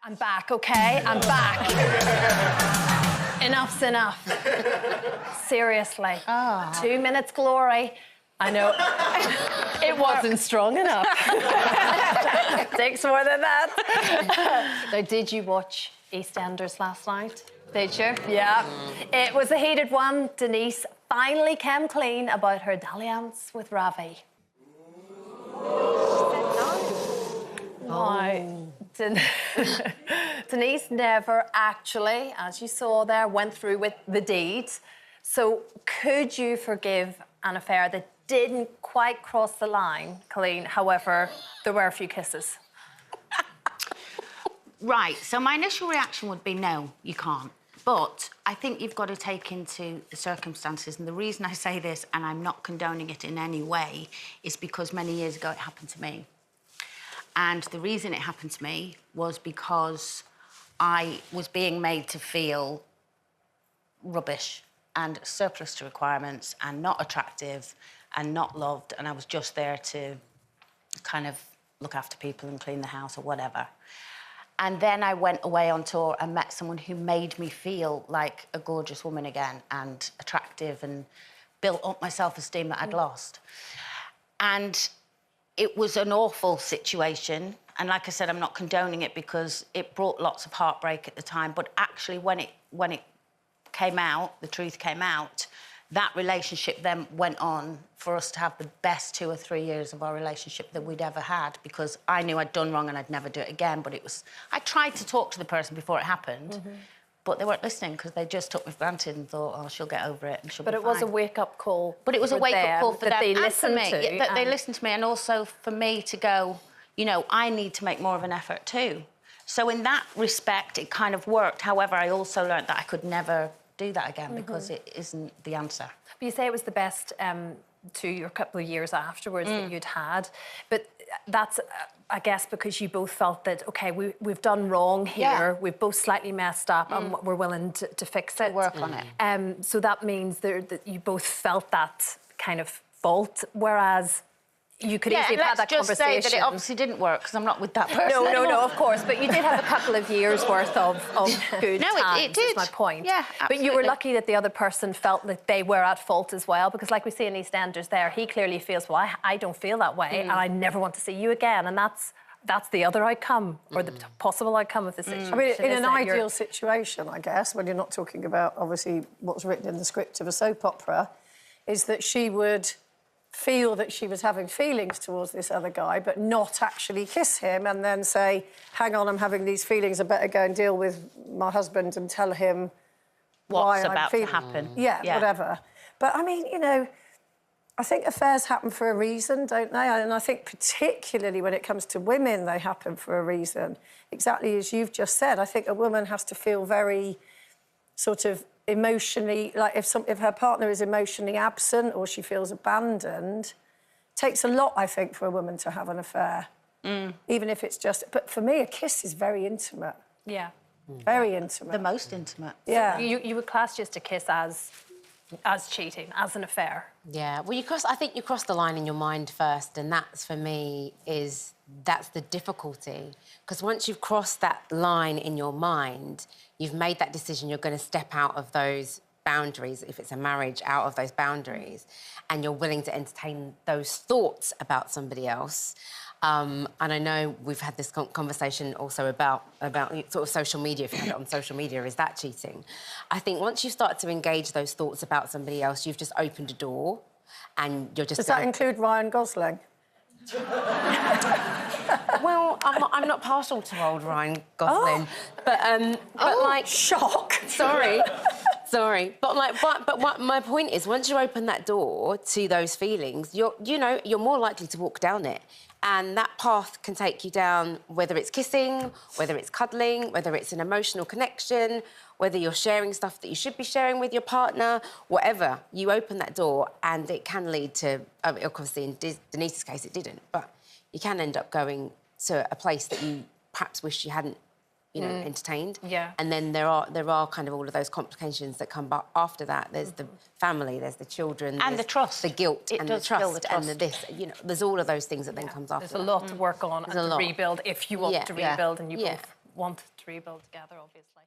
I'm back, okay? I'm back. Enough's enough. Seriously. 2 minutes glory. I know. It wasn't strong enough. Takes more than that. Now, did you watch Eastenders last night? Did you? Yeah. It was a heated one. Denise finally came clean about her dalliance with Ravi. No. Denise never actually, as you saw there, went through with the deed. So could you forgive an affair that didn't quite cross the line, Colleen? However, there were a few kisses. Right, so my initial reaction would be no, you can't. But I think you've got to take into the circumstances, and the reason I say this, and I'm not condoning it in any way, is because many years ago it happened to me. And the reason it happened to me was because I was being made to feel rubbish and surplus to requirements and not attractive and not loved, and I was just there to kind of look after people and clean the house or whatever. And then I went away on tour and met someone who made me feel like a gorgeous woman again and attractive and built up my self-esteem that I'd lost. And it was an awful situation. And like I said, I'm not condoning it because it brought lots of heartbreak at the time. But actually, when it came out, the truth came out, that relationship then went on for us to have the best 2 or 3 years of our relationship that we'd ever had, because I knew I'd done wrong and I'd never do it again. But it was... I tried to talk to the person before it happened, but they weren't listening because they just took me for granted and thought, oh, she'll get over it and she'll be fine. But it was a wake-up call. But it was a wake-up call for them they and for me. to, That they listened to me, and also for me to go, you know, I need to make more of an effort too. So in that respect, it kind of worked. However, I also learned that I could never do that again because it isn't the answer. But you say it was the best 2 or couple of years afterwards that you'd had. But that's, I guess, because you both felt that, OK, we've done wrong here, we've both slightly messed up and we're willing to fix it. Work on it. So that means that you both felt that kind of fault, whereas you could easily have had that conversation. Let's just say that it obviously didn't work because I'm not with that person No, of course. But you did have a couple of years' worth of good times, it did. is my point. Yeah, absolutely. But you were lucky that the other person felt that they were at fault as well, because like we see in EastEnders there, he clearly feels, well, I don't feel that way and I never want to see you again. And that's the other outcome, or the possible outcome of the situation. I mean, in an ideal situation, I guess, when you're not talking about, obviously, what's written in the script of a soap opera, is that she would feel that she was having feelings towards this other guy, but not actually kiss him, and then say, hang on, I'm having these feelings, I better go and deal with my husband and tell him what's why about I'm feeling... to happen. Yeah, whatever. But, I mean, you know, I think affairs happen for a reason, don't they? And I think particularly when it comes to women, they happen for a reason. Exactly as you've just said, I think a woman has to feel very sort of emotionally, like if her partner is emotionally absent or she feels abandoned, it takes a lot, I think, for a woman to have an affair, even if it's just... But for me, a kiss is very intimate. Yeah. Very intimate. The most intimate. Yeah. So you would class just a kiss as cheating, as an affair. Yeah, well, I think you cross the line in your mind first, and that's, for me, that's the difficulty. Because once you've crossed that line in your mind, you've made that decision, you're going to step out of those boundaries, if it's a marriage, out of those boundaries, and you're willing to entertain those thoughts about somebody else. And I know we've had this conversation also about sort of social media. If you have it on social media, is that cheating? I think once you start to engage those thoughts about somebody else, you've just opened a door, and you're just... Does that include Ryan Gosling? Well, I'm not partial to old Ryan Gosling, but like... Shock! Sorry. But what my point is, once you open that door to those feelings, you're more likely to walk down it. And that path can take you down, whether it's kissing, whether it's cuddling, whether it's an emotional connection, whether you're sharing stuff that you should be sharing with your partner, whatever. You open that door and it can lead to... obviously, in Denise's case, it didn't, but you can end up going to a place that you perhaps wish you hadn't, entertained. Yeah. And then there are kind of all of those complications that come after that. There's the family, there's the children... And the trust. The guilt and the trust and the this. There's all of those things that then comes after. There's a lot to work on and to rebuild if you want to rebuild, and you both want to rebuild together, obviously.